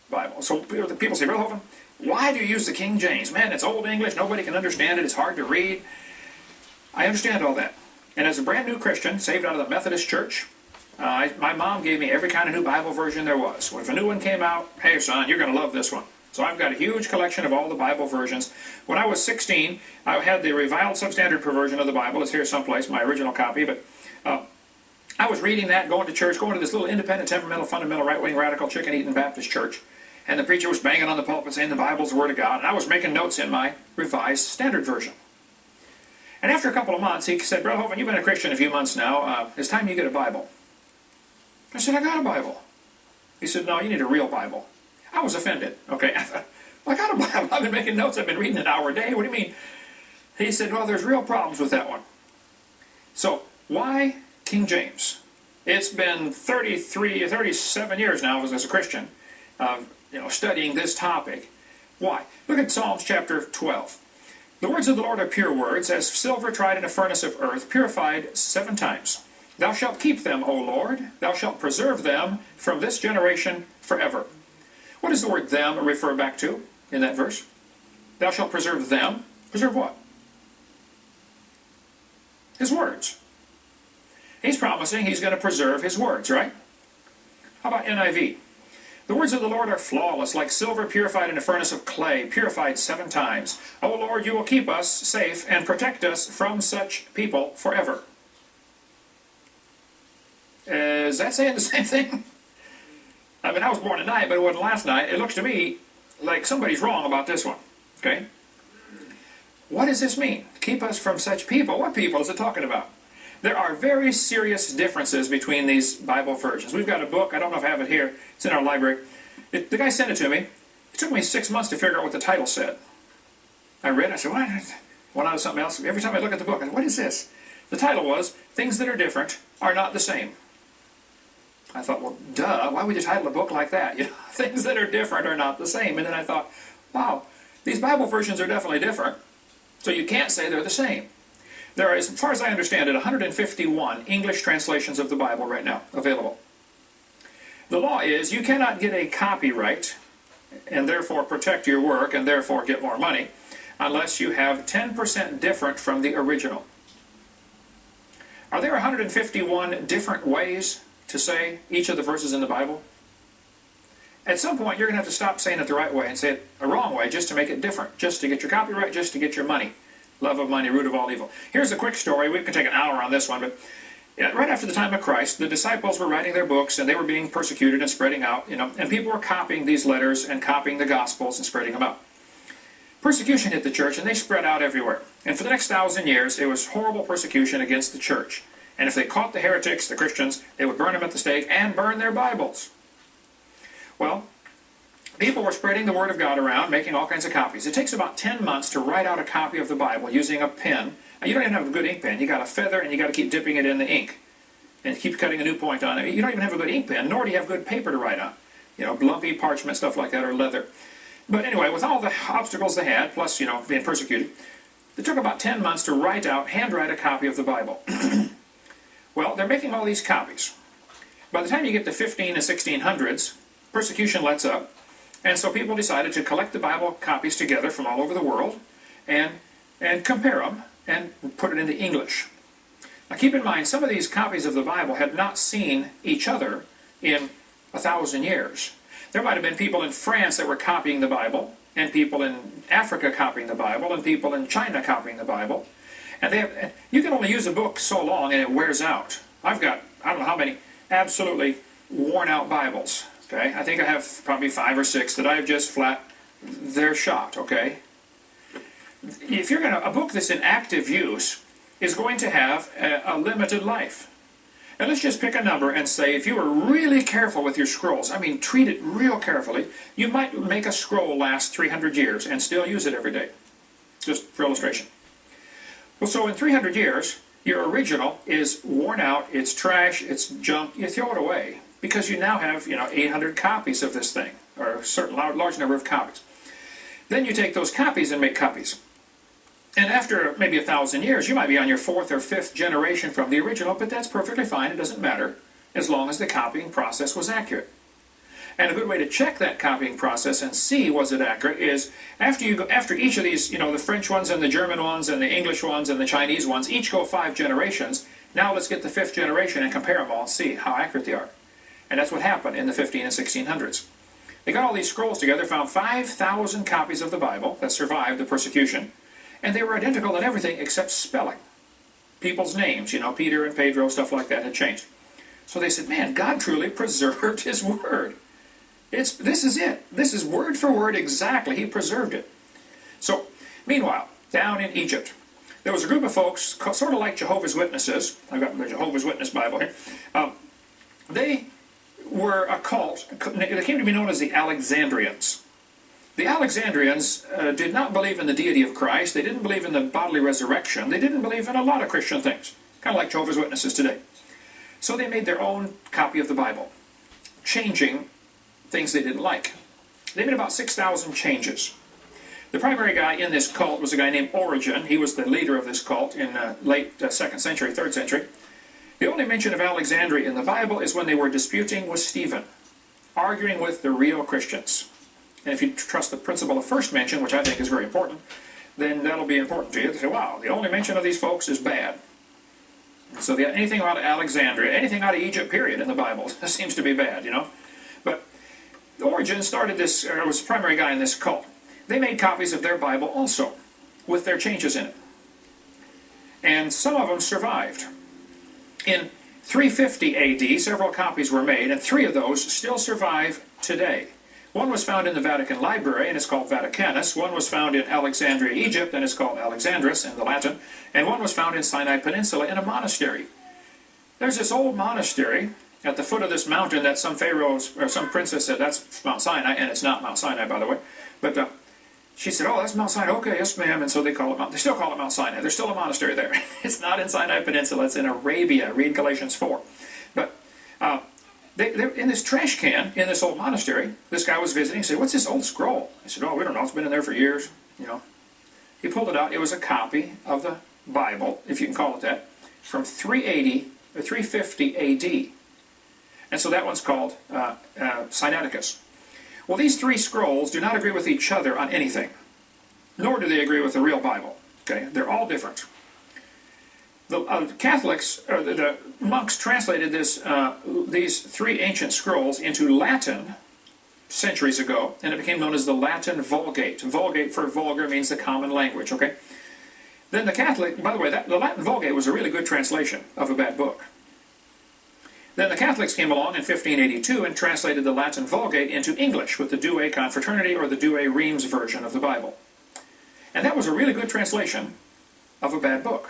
Bible. So people say, Brother Hovind, why do you use the King James? Man, it's Old English, nobody can understand it, it's hard to read. I understand all that. And as a brand new Christian, saved out of the Methodist Church, my mom gave me every kind of new Bible version there was. If a new one came out, hey son, you're going to love this one. So I've got a huge collection of all the Bible versions. When I was 16, I had the reviled substandard version of the Bible. It's here someplace, my original copy. But I was reading that, going to church, going to this little independent, temperamental, fundamental, right-wing, radical, chicken-eating Baptist church. And the preacher was banging on the pulpit saying the Bible's the Word of God. And I was making notes in my revised standard version. And after a couple of months, he said, Brother Hovind, you've been a Christian a few months now. It's time you get a Bible. I said, I got a Bible. He said, no, you need a real Bible. I was offended. Okay, I thought, well, I got a Bible. I've been making notes. I've been reading an hour a day. What do you mean? He said, well, there's real problems with that one. So, why King James? It's been 37 years now as a Christian, studying this topic. Why? Look at Psalms chapter 12. The words of the Lord are pure words, as silver tried in a furnace of earth, purified 7 times. Thou shalt keep them, O Lord. Thou shalt preserve them from this generation forever. What does the word them refer back to in that verse? Thou shalt preserve them. Preserve what? His words. He's promising he's going to preserve his words, right? How about NIV? The words of the Lord are flawless, like silver purified in a furnace of clay, purified 7 times. O Lord, you will keep us safe and protect us from such people forever. Is that saying the same thing? I mean, I was born tonight, but it wasn't last night. It looks to me like somebody's wrong about this one. Okay? What does this mean? Keep us from such people. What people is it talking about? There are very serious differences between these Bible versions. We've got a book. I don't know if I have it here. It's in our library. The guy sent it to me. It took me 6 months to figure out what the title said. I read it. I said, what? Went on to something else. Every time I look at the book, I said, what is this? The title was, Things That Are Different Are Not the Same. I thought, well, duh, why would you title a book like that? Things that are different are not the same. And then I thought, wow, these Bible versions are definitely different, so you can't say they're the same. There are, as far as I understand it, 151 English translations of the Bible right now available. The law is you cannot get a copyright and therefore protect your work and therefore get more money unless you have 10% different from the original. Are there 151 different ways to say each of the verses in the Bible? At some point, you're going to have to stop saying it the right way and say it a wrong way just to make it different, just to get your copyright, just to get your money. Love of money, root of all evil. Here's a quick story. We can take an hour on this one, but right after the time of Christ, the disciples were writing their books, and they were being persecuted and spreading out, and people were copying these letters and copying the Gospels and spreading them out. Persecution hit the church, and they spread out everywhere. And for the next 1,000 years, it was horrible persecution against the church. And if they caught the heretics, the Christians, they would burn them at the stake and burn their Bibles. Well, people were spreading the Word of God around, making all kinds of copies. It takes about 10 months to write out a copy of the Bible using a pen. Now, you don't even have a good ink pen. You got a feather, and you got to keep dipping it in the ink and keep cutting a new point on it. You don't even have a good ink pen, nor do you have good paper to write on. Lumpy parchment, stuff like that, or leather. But anyway, with all the obstacles they had, plus, being persecuted, it took about 10 months to handwrite a copy of the Bible. Well, they're making all these copies. By the time you get to 15 and 1600s, persecution lets up, and so people decided to collect the Bible copies together from all over the world and compare them and put it into English. Now keep in mind, some of these copies of the Bible had not seen each other in 1,000 years. There might have been people in France that were copying the Bible, and people in Africa copying the Bible, and people in China copying the Bible. And you can only use a book so long and it wears out. I've got, I don't know how many, absolutely worn out Bibles. Okay, I think I have probably 5 or 6 that I've just they're shot, okay? If you're a book that's in active use is going to have a limited life. And let's just pick a number and say if you were really careful with your scrolls, I mean treat it real carefully, you might make a scroll last 300 years and still use it every day. Just for illustration. Well, so in 300 years, your original is worn out, it's trash, it's junk, you throw it away. Because you now have, 800 copies of this thing, or a certain large number of copies. Then you take those copies and make copies. And after maybe 1,000 years, you might be on your 4th or 5th generation from the original, but that's perfectly fine, it doesn't matter, as long as the copying process was accurate. And a good way to check that copying process and see was it accurate is after each of these, the French ones and the German ones and the English ones and the Chinese ones, each go 5 generations. Now let's get the 5th generation and compare them all and see how accurate they are. And that's what happened in the 15 and 1600s. They got all these scrolls together, found 5,000 copies of the Bible that survived the persecution, and they were identical in everything except spelling. People's names, Peter and Pedro, stuff like that had changed. So they said, man, God truly preserved His Word. This is it. This is word for word exactly. He preserved it. So, meanwhile, down in Egypt, there was a group of folks, sort of like Jehovah's Witnesses. I've got the Jehovah's Witness Bible here. They were a cult. They came to be known as the Alexandrians. The Alexandrians did not believe in the deity of Christ. They didn't believe in the bodily resurrection. They didn't believe in a lot of Christian things, kind of like Jehovah's Witnesses today. So they made their own copy of the Bible, changing things they didn't like. They made about 6,000 changes. The primary guy in this cult was a guy named Origen. He was the leader of this cult in late 2nd century, 3rd century. The only mention of Alexandria in the Bible is when they were disputing with Stephen, arguing with the real Christians. And if you trust the principle of first mention, which I think is very important, then that'll be important to you. They say, wow, the only mention of these folks is bad. So anything out of Alexandria, anything out of Egypt, period, in the Bible seems to be bad, But Origen started this, was the primary guy in this cult. They made copies of their Bible also, with their changes in it. And some of them survived. In 350 AD, several copies were made, and 3 of those still survive today. One was found in the Vatican Library, and it's called Vaticanus. One was found in Alexandria, Egypt, and it's called Alexandrus in the Latin. And one was found in Sinai Peninsula in a monastery. There's this old monastery at the foot of this mountain that some pharaohs, or some princess said, that's Mount Sinai, and it's not Mount Sinai, by the way. But she said, oh, that's Mount Sinai. Okay, yes, ma'am. And so they still call it Mount Sinai. There's still a monastery there. It's not in Sinai Peninsula. It's in Arabia. Read Galatians 4. But they're in this trash can in this old monastery. This guy was visiting. He said, what's this old scroll? I said, oh, we don't know. It's been in there for years. He pulled it out. It was a copy of the Bible, if you can call it that, from 380 or 350 AD. And so that one's called Sinaiticus. Well, these 3 scrolls do not agree with each other on anything, nor do they agree with the real Bible. Okay, they're all different. The Catholics, or the monks, translated these 3 ancient scrolls into Latin centuries ago, and it became known as the Latin Vulgate. Vulgate for vulgar means the common language. Okay. Then the Catholic, by the way, the Latin Vulgate was a really good translation of a bad book. Then the Catholics came along in 1582 and translated the Latin Vulgate into English with the Douay Confraternity or the Douay-Rheims version of the Bible. And that was a really good translation of a bad book.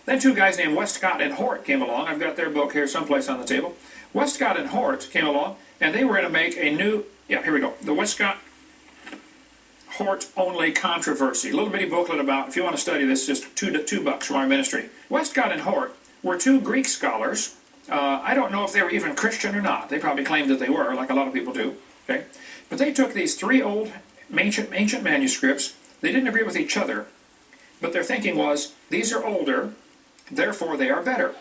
Then 2 guys named Westcott and Hort came along. I've got their book here someplace on the table. Westcott and Hort came along, and they were going to make a new, here we go, the Westcott-Hort Only Controversy. A little bitty booklet about, if you want to study this, just $2 from our ministry. Westcott and Hort were 2 Greek scholars. I don't know if they were even Christian or not. They probably claimed that they were, like a lot of people do. Okay, but they took these 3 old ancient manuscripts. They didn't agree with each other, but their thinking was, these are older, therefore they are better.